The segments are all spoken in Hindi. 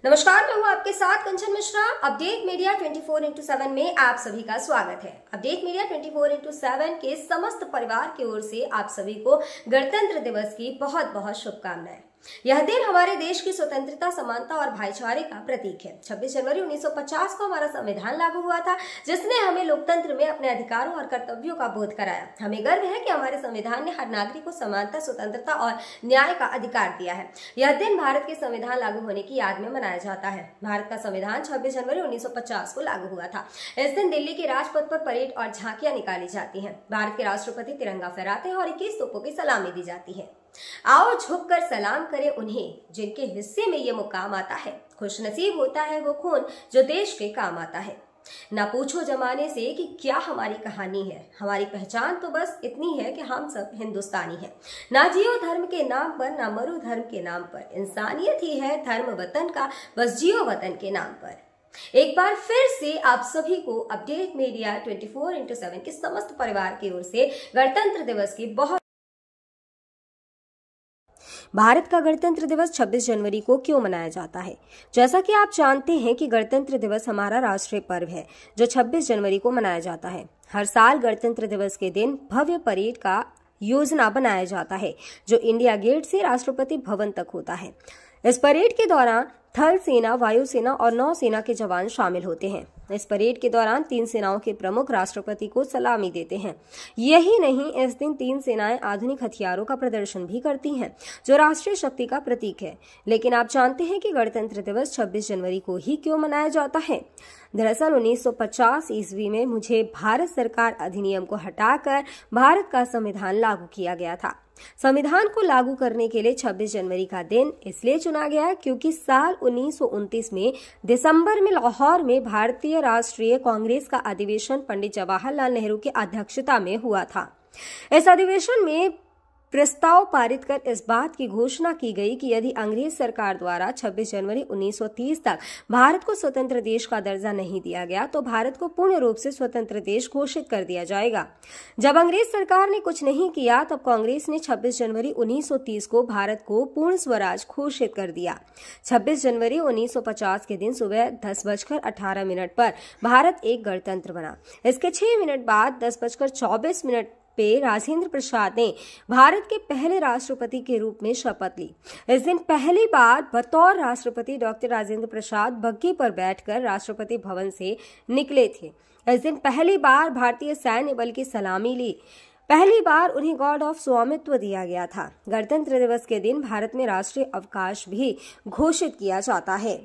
नमस्कार, मैं हूं आपके साथ कंचन मिश्रा। अपडेट मीडिया 24x7 में आप सभी का स्वागत है। अपडेट मीडिया 24x7 के समस्त परिवार की ओर से आप सभी को गणतंत्र दिवस की बहुत बहुत शुभकामनाएं। यह दिन हमारे देश की स्वतंत्रता, समानता और भाईचारे का प्रतीक है। 26 जनवरी 1950 को हमारा संविधान लागू हुआ था, जिसने हमें लोकतंत्र में अपने अधिकारों और कर्तव्यों का बोध कराया। हमें गर्व है कि हमारे संविधान ने हर नागरिक को समानता, स्वतंत्रता और न्याय का अधिकार दिया है। यह दिन भारत के संविधान लागू होने की याद में मनाया जाता है। भारत का संविधान 26 जनवरी 1950 को लागू हुआ था। इस दिन दिल्ली के राजपथ पर परेड और झांकियां निकाली जाती हैं। भारत के राष्ट्रपति तिरंगा फहराते हैं और 21 तोपों की सलामी दी जाती है। आओ झुककर सलाम करें उन्हें जिनके हिस्से में ये मुकाम आता है। खुशनसीब होता है वो खून जो देश के काम आता है। ना पूछो जमाने से कि क्या हमारी कहानी है, हमारी पहचान तो बस इतनी है कि हम सब हिंदुस्तानी हैं। ना जियो धर्म के नाम पर, ना मरो धर्म के नाम पर, इंसानियत ही है धर्म वतन का, बस जियो वतन के नाम पर। एक बार फिर से आप सभी को अपडेट मीडिया 24x7 के समस्त परिवार की ओर से गणतंत्र दिवस की बहुत। भारत का गणतंत्र दिवस 26 जनवरी को क्यों मनाया जाता है? जैसा कि आप जानते हैं कि गणतंत्र दिवस हमारा राष्ट्रीय पर्व है जो 26 जनवरी को मनाया जाता है। हर साल गणतंत्र दिवस के दिन भव्य परेड का योजना बनाया जाता है जो इंडिया गेट से राष्ट्रपति भवन तक होता है। इस परेड के दौरान थल सेना, वायुसेना और नौसेना के जवान शामिल होते हैं। इस परेड के दौरान 3 सेनाओं के प्रमुख राष्ट्रपति को सलामी देते हैं। यही नहीं, इस दिन 3 सेनाएं आधुनिक हथियारों का प्रदर्शन भी करती हैं जो राष्ट्रीय शक्ति का प्रतीक है। लेकिन आप जानते हैं कि गणतंत्र दिवस 26 जनवरी को ही क्यों मनाया जाता है? दरअसल 1950 ईस्वी में मुझे भारत सरकार अधिनियम को हटाकर भारत का संविधान लागू किया गया था। संविधान को लागू करने के लिए 26 जनवरी का दिन इसलिए चुना गया क्योंकि साल 1929 में दिसंबर में लाहौर में भारतीय राष्ट्रीय कांग्रेस का अधिवेशन पंडित जवाहरलाल नेहरू की अध्यक्षता में हुआ था। इस अधिवेशन में प्रस्ताव पारित कर इस बात की घोषणा की गई कि यदि अंग्रेज सरकार द्वारा 26 जनवरी 1930 तक भारत को स्वतंत्र देश का दर्जा नहीं दिया गया तो भारत को पूर्ण रूप से स्वतंत्र देश घोषित कर दिया जाएगा। जब अंग्रेज सरकार ने कुछ नहीं किया तब कांग्रेस ने 26 जनवरी 1930 को भारत को पूर्ण स्वराज घोषित कर दिया। 26 जनवरी 1950 के दिन सुबह 10:18 पर भारत एक गणतंत्र बना। इसके 6 मिनट बाद 10:24 पे राजेंद्र प्रसाद ने भारत के पहले राष्ट्रपति के रूप में शपथ ली। इस दिन पहली बार बतौर राष्ट्रपति डॉक्टर राजेंद्र प्रसाद बग्घी पर बैठकर राष्ट्रपति भवन से निकले थे। इस दिन पहली बार भारतीय सैन्य बल की सलामी ली। पहली बार उन्हें गॉर्ड ऑफ स्वामित्व दिया गया था। गणतंत्र दिवस के दिन भारत में राष्ट्रीय अवकाश भी घोषित किया जाता है।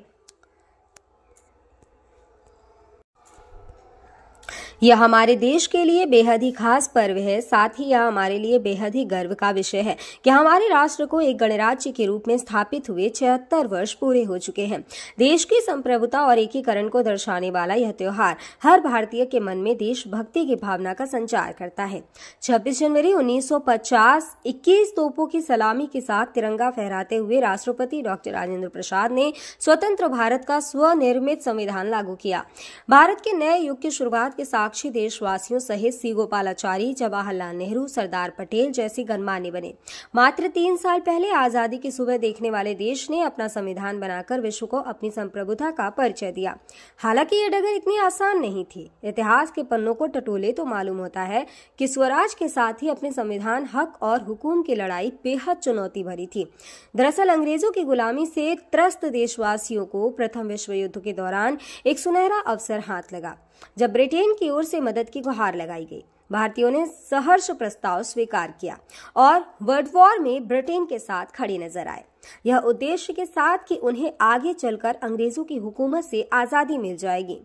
यह हमारे देश के लिए बेहद ही खास पर्व है। साथ ही यह हमारे लिए बेहद ही गर्व का विषय है कि हमारे राष्ट्र को एक गणराज्य के रूप में स्थापित हुए 76 वर्ष पूरे हो चुके हैं। देश की संप्रभुता और एकीकरण को दर्शाने वाला यह त्योहार हर भारतीय के मन में देशभक्ति की भावना का संचार करता है। 26 जनवरी 1950 21 तोपों की सलामी के साथ तिरंगा फहराते हुए राष्ट्रपति डॉक्टर राजेंद्र प्रसाद ने स्वतंत्र भारत का स्वनिर्मित संविधान लागू किया। भारत के नए युग की शुरुआत के साक्षी देशवासियों सहित सी गोपालाचारी, जवाहरलाल नेहरू, सरदार पटेल जैसे गणमान्य बने। मात्र 3 साल पहले आजादी की सुबह देखने वाले देश ने अपना संविधान बनाकर विश्व को अपनी संप्रभुता का परिचय दिया। हालांकि ये डगर इतनी आसान नहीं थी। इतिहास के पन्नों को टटोले तो मालूम होता है कि स्वराज के साथ ही अपने संविधान, हक और हुकूम की लड़ाई बेहद चुनौती भरी थी। दरअसल अंग्रेजों की गुलामी से त्रस्त देशवासियों को प्रथम विश्व युद्ध के दौरान एक सुनहरा अवसर हाथ लगा जब ब्रिटेन की ओर से मदद की गुहार लगाई गई। भारतीयों ने सहर्ष प्रस्ताव स्वीकार किया और वर्ल्ड वॉर में ब्रिटेन के साथ खड़े नजर आए। यह उद्देश्य के साथ कि उन्हें आगे चलकर अंग्रेजों की हुकूमत से आजादी मिल जाएगी।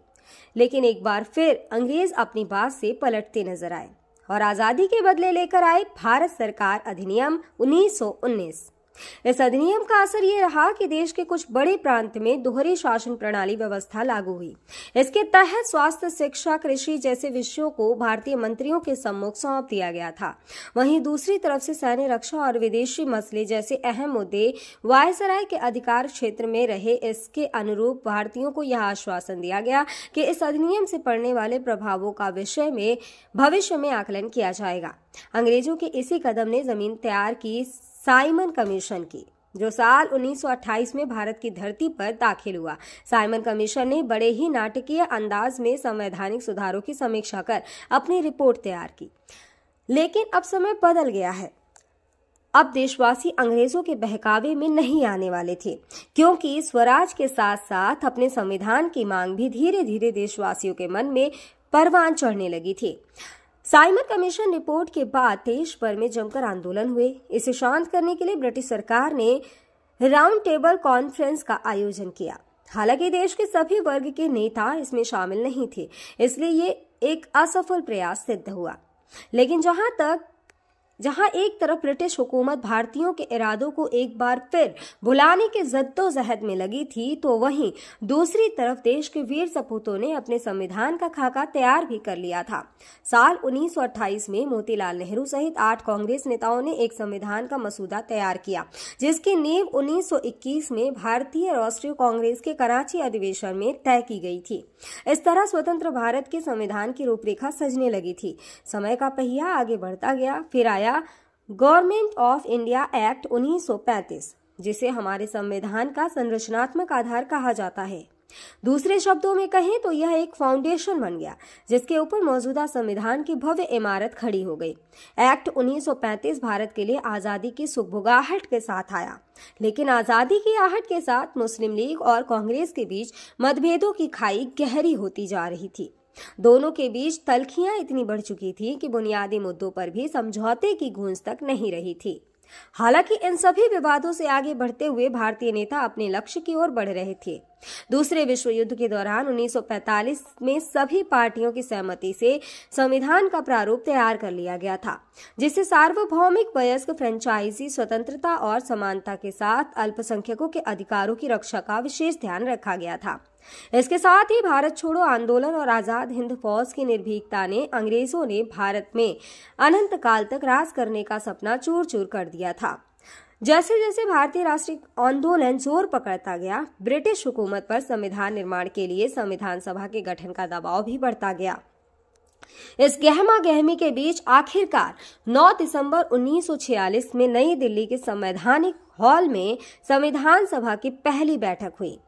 लेकिन एक बार फिर अंग्रेज अपनी बात से पलटते नजर आए और आजादी के बदले लेकर आए भारत सरकार अधिनियम 1919। इस अधिनियम का असर ये रहा कि देश के कुछ बड़े प्रांत में दोहरी शासन प्रणाली व्यवस्था लागू हुई। इसके तहत स्वास्थ्य, शिक्षा, कृषि जैसे विषयों को भारतीय मंत्रियों के सम्मुख सौंप दिया गया था। वहीं दूसरी तरफ से सैन्य, रक्षा और विदेशी मसले जैसे अहम मुद्दे वायसराय के अधिकार क्षेत्र में रहे। इसके अनुरूप भारतीयों को यह आश्वासन दिया गया कि इस अधिनियम से पड़ने वाले प्रभावों का विषय में भविष्य में आकलन किया जाएगा। अंग्रेजों के इसी कदम ने जमीन तैयार की साइमन कमीशन की। जो साल 1928 में भारत की धरती पर दाखिल हुआ। साइमन कमीशन ने बड़े ही नाटकीय अंदाज में संवैधानिक सुधारों की समीक्षा कर अपनी रिपोर्ट तैयार की। लेकिन अब समय बदल गया है। अब देशवासी अंग्रेजों के बहकावे में नहीं आने वाले थे, क्योंकि स्वराज के साथ साथ अपने संविधान की मांग भी धीरे धीरे देशवासियों के मन में परवान चढ़ने लगी थी। साइमन कमीशन रिपोर्ट के बाद देश भर में जमकर आंदोलन हुए। इसे शांत करने के लिए ब्रिटिश सरकार ने राउंड टेबल कॉन्फ्रेंस का आयोजन किया। हालांकि देश के सभी वर्ग के नेता इसमें शामिल नहीं थे, इसलिए ये एक असफल प्रयास सिद्ध हुआ। लेकिन जहां एक तरफ ब्रिटिश हुकूमत भारतीयों के इरादों को एक बार फिर भुलाने के जद्दोजहद में लगी थी, तो वहीं दूसरी तरफ देश के वीर सपूतों ने अपने संविधान का खाका तैयार भी कर लिया था। साल 1928 में मोतीलाल नेहरू सहित 8 कांग्रेस नेताओं ने एक संविधान का मसूदा तैयार किया, जिसकी नींव 1921 में भारतीय राष्ट्रीय कांग्रेस के कराची अधिवेशन में तय की गई थी। इस तरह स्वतंत्र भारत के संविधान की रूपरेखा सजने लगी थी। समय का पहिया आगे बढ़ता गया। फिर आया गवर्नमेंट ऑफ इंडिया एक्ट 1935, जिसे हमारे संविधान का संरचनात्मक आधार कहा जाता है। दूसरे शब्दों में कहें तो यह एक फाउंडेशन बन गया, जिसके ऊपर मौजूदा संविधान की भव्य इमारत खड़ी हो गई। एक्ट 1935 भारत के लिए आजादी की सुगबुगाहट के साथ आया, लेकिन आजादी की आहट के साथ मुस्लिम लीग और कांग्रेस के बीच मतभेदों की खाई गहरी होती जा रही थी। दोनों के बीच तल्खियां इतनी बढ़ चुकी थी कि बुनियादी मुद्दों पर भी समझौते की गूंज तक नहीं रही थी। हालांकि इन सभी विवादों से आगे बढ़ते हुए भारतीय नेता अपने लक्ष्य की ओर बढ़ रहे थे। दूसरे विश्व युद्ध के दौरान 1945 में सभी पार्टियों की सहमति से संविधान का प्रारूप तैयार कर लिया गया था, जिसे सार्वभौमिक वयस्क फ्रेंचाइजी स्वतंत्रता और समानता के साथ अल्पसंख्यकों के अधिकारों की रक्षा का विशेष ध्यान रखा गया था। इसके साथ ही भारत छोड़ो आंदोलन और आजाद हिंद फौज की निर्भीकता ने अंग्रेजों ने भारत में अनंत काल तक राज करने का सपना चूर चूर कर दिया था। जैसे जैसे भारतीय राष्ट्रीय आंदोलन जोर पकड़ता गया, ब्रिटिश हुकूमत पर संविधान निर्माण के लिए संविधान सभा के गठन का दबाव भी बढ़ता गया। इस गहमा गहमी के बीच आखिरकार 9 दिसंबर 1946 में नई दिल्ली के संवैधानिक हॉल में संविधान सभा की पहली बैठक हुई,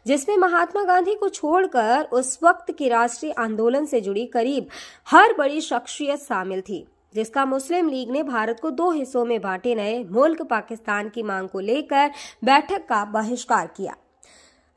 जिसमें महात्मा गांधी को छोड़कर उस वक्त की राष्ट्रीय आंदोलन से जुड़ी करीब हर बड़ी शख्सियत शामिल थी, जिसका मुस्लिम लीग ने भारत को 2 हिस्सों में बांटे नए मुल्क पाकिस्तान की मांग को लेकर बैठक का बहिष्कार किया।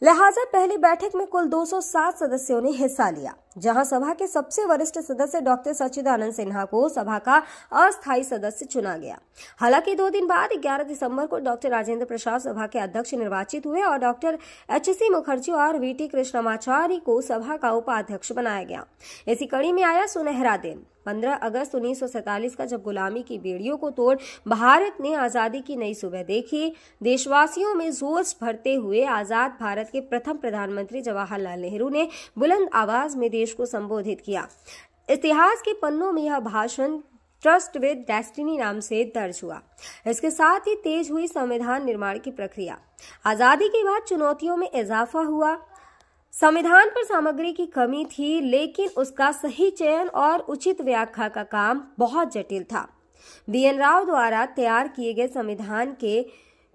लिहाजा पहली बैठक में कुल 207 सदस्यों ने हिस्सा लिया, जहां सभा के सबसे वरिष्ठ सदस्य डॉक्टर सच्चिदानंद सिन्हा को सभा का अस्थायी सदस्य चुना गया। हालांकि 2 दिन बाद 11 दिसंबर को डॉक्टर राजेंद्र प्रसाद सभा के अध्यक्ष निर्वाचित हुए और डॉक्टर HC मुखर्जी और VT कृष्णमाचारी को सभा का उपाध्यक्ष बनाया गया। इसी कड़ी में आया सुनहरा दिन 15 अगस्त 1947 का, जब गुलामी की बेड़ियों को तोड़ भारत ने आजादी की नई सुबह देखी। देशवासियों में जोश भरते हुए आजाद भारत के प्रथम प्रधानमंत्री जवाहरलाल नेहरू ने बुलंद आवाज में देश को संबोधित किया। इतिहास के पन्नों में यह भाषण ट्रस्ट विद डेस्टिनी नाम से दर्ज हुआ। इसके साथ ही तेज हुई संविधान निर्माण की प्रक्रिया। आजादी के बाद चुनौतियों में इजाफा हुआ। संविधान पर सामग्री की कमी थी, लेकिन उसका सही चयन और उचित व्याख्या का काम बहुत जटिल था। BN राव द्वारा तैयार किए गए संविधान के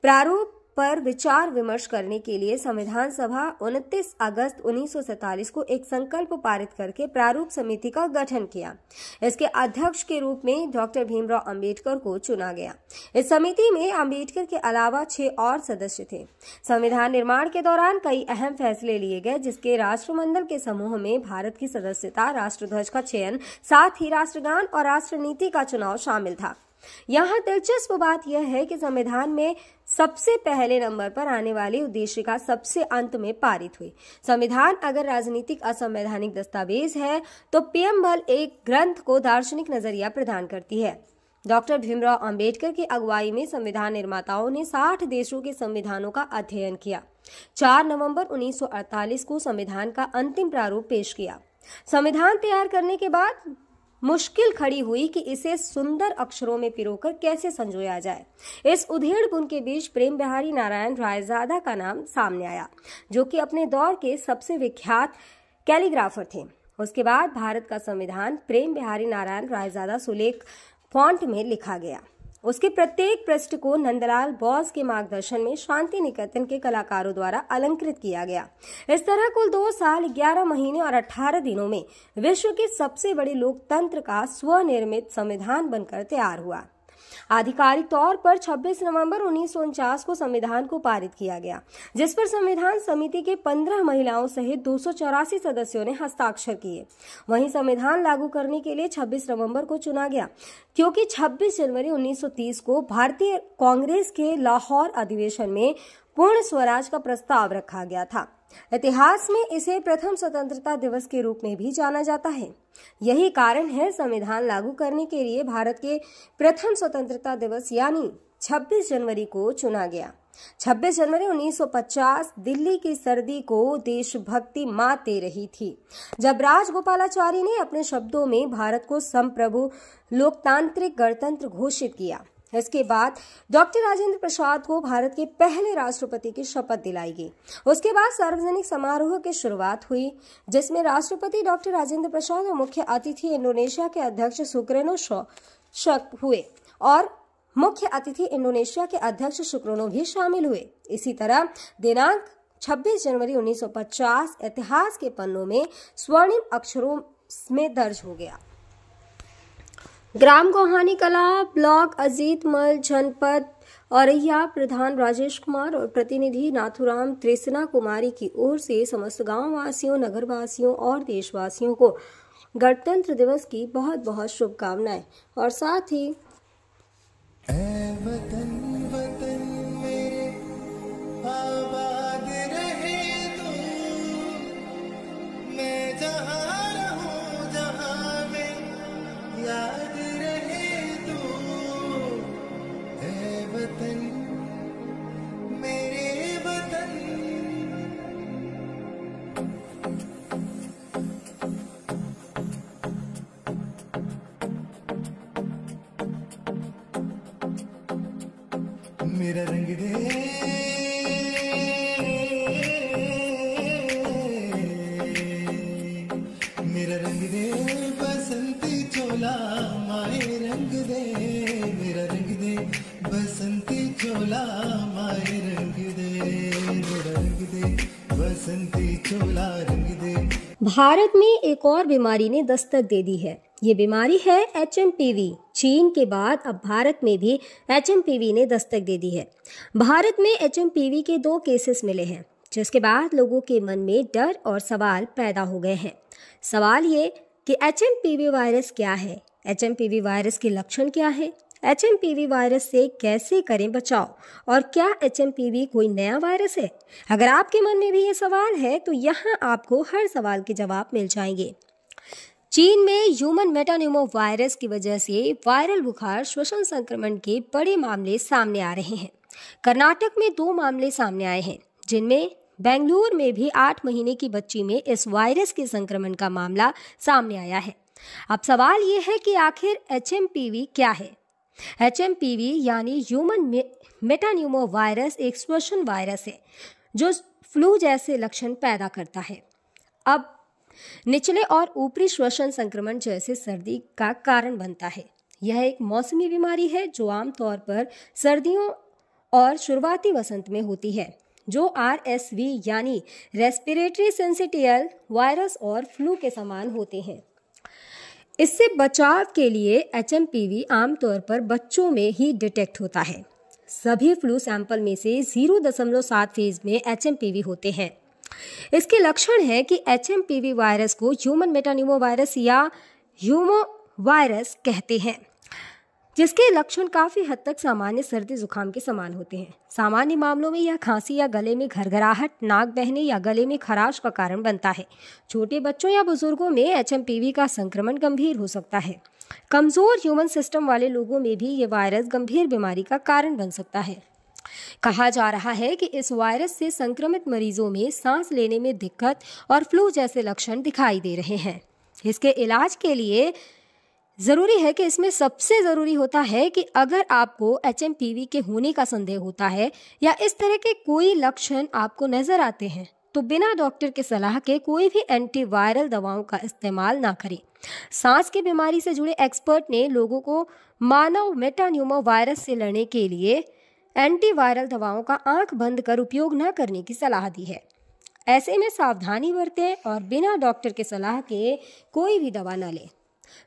प्रारूप पर विचार विमर्श करने के लिए संविधान सभा 29 अगस्त 1947 को एक संकल्प पारित करके प्रारूप समिति का गठन किया। इसके अध्यक्ष के रूप में डॉक्टर भीमराव अंबेडकर को चुना गया। इस समिति में अंबेडकर के अलावा 6 और सदस्य थे। संविधान निर्माण के दौरान कई अहम फैसले लिए गए, जिसके राष्ट्रमंडल के समूह में भारत की सदस्यता, राष्ट्रध्वज का चयन, साथ ही राष्ट्रगान और राष्ट्रनीति का चुनाव शामिल था। यहाँ दिलचस्प बात यह है कि संविधान में सबसे पहले नंबर पर आने वाली उद्देशिका सबसे अंत में पारित हुई। संविधान अगर राजनीतिक असंवैधानिक दस्तावेज है, तो पीएमएल एक ग्रंथ को दार्शनिक नजरिया प्रदान करती है। डॉक्टर भीमराव अंबेडकर की अगुवाई में संविधान निर्माताओं ने 60 देशों के संविधानों का अध्ययन किया। 4 नवंबर 1948 को संविधान का अंतिम प्रारूप पेश किया। संविधान तैयार करने के बाद मुश्किल खड़ी हुई कि इसे सुंदर अक्षरों में पिरोकर कैसे संजोया जाए। इस उधेड़-बुन के बीच प्रेम बिहारी नारायण रायजादा का नाम सामने आया, जो कि अपने दौर के सबसे विख्यात कैलीग्राफर थे। उसके बाद भारत का संविधान प्रेम बिहारी नारायण रायजादा सुलेख फॉन्ट में लिखा गया। उसके प्रत्येक पृष्ठ को नंदलाल बोस के मार्गदर्शन में शांति निकेतन के कलाकारों द्वारा अलंकृत किया गया। इस तरह कुल 2 साल 11 महीने और 18 दिनों में विश्व के सबसे बड़े लोकतंत्र का स्वनिर्मित संविधान बनकर तैयार हुआ। आधिकारिक तौर पर 26 नवंबर 1949 को संविधान को पारित किया गया, जिस पर संविधान समिति के 15 महिलाओं सहित 284 सदस्यों ने हस्ताक्षर किए। वहीं संविधान लागू करने के लिए 26 नवंबर को चुना गया, क्योंकि 26 जनवरी 1930 को भारतीय कांग्रेस के लाहौर अधिवेशन में पूर्ण स्वराज का प्रस्ताव रखा गया था। इतिहास में इसे प्रथम स्वतंत्रता दिवस के रूप में भी जाना जाता है। यही कारण है संविधान लागू करने के लिए भारत के प्रथम स्वतंत्रता दिवस यानी 26 जनवरी को चुना गया। 26 जनवरी 1950 दिल्ली की सर्दी को देशभक्ति मात दे रही थी, जब राजगोपालाचारी ने अपने शब्दों में भारत को संप्रभु लोकतांत्रिक गणतंत्र घोषित किया। इसके बाद डॉक्टर राजेंद्र प्रसाद को भारत के पहले राष्ट्रपति की शपथ दिलाई गई। उसके बाद सार्वजनिक समारोह की शुरुआत हुई, जिसमें राष्ट्रपति डॉक्टर राजेंद्र प्रसाद और मुख्य अतिथि इंडोनेशिया के अध्यक्ष सुकर्नो हुए और मुख्य अतिथि इंडोनेशिया के अध्यक्ष सुकर्नो भी शामिल हुए। इसी तरह दिनांक 26 जनवरी 1950 इतिहास के पन्नों में स्वर्णिम अक्षरों में दर्ज हो गया। ग्राम गोहानी कला, ब्लॉक अजीत मल, जनपद औरैया, प्रधान राजेश कुमार और प्रतिनिधि नाथुराम त्रिसना कुमारी की ओर से समस्त गांव वासियों, नगर वासियों और देशवासियों को गणतंत्र दिवस की बहुत बहुत शुभकामनाएं। और साथ ही मेरा रंग दे, मेरा रंग दे बसंती चोला, माए रंग दे, मेरा रंग दे बसंती चोला, माए रंग दे, मेरा रंग दे बसंती चोला, रंग दे। भारत में एक और बीमारी ने दस्तक दे दी है। ये बीमारी है HMPV। चीन के बाद अब भारत में भी HMPV ने दस्तक दे दी है। भारत में HMPV के 2 केसेस मिले हैं, जिसके बाद लोगों के मन में डर और सवाल पैदा हो गए हैं। सवाल ये कि HMPV वायरस क्या है, HMPV वायरस के लक्षण क्या है, HMPV वायरस से कैसे करें बचाव, और क्या HMPV कोई नया वायरस है? अगर आपके मन में भी ये सवाल है तो यहाँ आपको हर सवाल के जवाब मिल जाएंगे। चीन में ह्यूमन मेटान्यूमो वायरस की वजह से वायरल बुखार श्वसन संक्रमण के बड़े मामले सामने आ रहे हैं। कर्नाटक में 2 मामले सामने आए हैं, जिनमें बेंगलुरु में भी 8 महीने की बच्ची में इस वायरस के संक्रमण का मामला सामने आया है। अब सवाल ये है कि आखिर HMPV क्या है? HMPV यानी ह्यूमन मेटान्यूमो वायरस एक श्वसन वायरस है जो फ्लू जैसे लक्षण पैदा करता है। अब निचले और ऊपरी श्वसन संक्रमण जैसे सर्दी का कारण बनता है। यह एक मौसमी बीमारी है जो आमतौर पर सर्दियों और शुरुआती वसंत में होती है, जो RSV यानी रेस्पिरेटरी सिंसिटियल वायरस और फ्लू के समान होते हैं। इससे बचाव के लिए HMPV आमतौर पर बच्चों में ही डिटेक्ट होता है। सभी फ्लू सैंपल में से 0.7% में HMPV होते हैं। इसके लक्षण है कि HMPV वायरस को ह्यूमन मेटान्यूमो वायरस या ह्यूमो वायरस कहते हैं, जिसके लक्षण काफी हद तक सामान्य सर्दी जुकाम के समान होते हैं। सामान्य मामलों में यह खांसी या गले में घरघराहट, नाक बहने या गले में खराश का कारण बनता है। छोटे बच्चों या बुजुर्गों में HMPV का संक्रमण गंभीर हो सकता है। कमजोर ह्यूमन सिस्टम वाले लोगों में भी ये वायरस गंभीर बीमारी का कारण बन सकता है। कहा जा रहा है कि इस वायरस से संक्रमित मरीजों में सांस लेने में दिक्कत और फ्लू जैसे लक्षण दिखाई दे रहे हैं। इसके इलाज के लिए जरूरी है कि इसमें सबसे जरूरी होता है कि अगर आपको HMPV के होने का संदेह होता है या इस तरह के कोई लक्षण आपको नजर आते हैं तो बिना डॉक्टर के सलाह के कोई भी एंटीवायरल दवाओं का इस्तेमाल ना करें। सांस की बीमारी से जुड़े एक्सपर्ट ने लोगों को मानव मेटान्यूमो वायरस से लड़ने के लिए एंटीवायरल दवाओं का आंख बंद कर उपयोग न करने की सलाह दी है। ऐसे में सावधानी बरतें और बिना डॉक्टर के सलाह के कोई भी दवा न लें।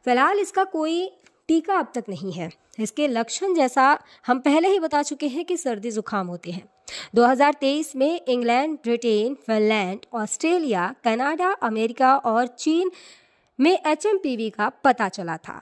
फिलहाल इसका कोई टीका अब तक नहीं है। इसके लक्षण जैसा हम पहले ही बता चुके हैं कि सर्दी जुकाम होते हैं। 2023 में England, Britain, Finland, Australia, Canada, America और चीन में HMPV का पता चला था।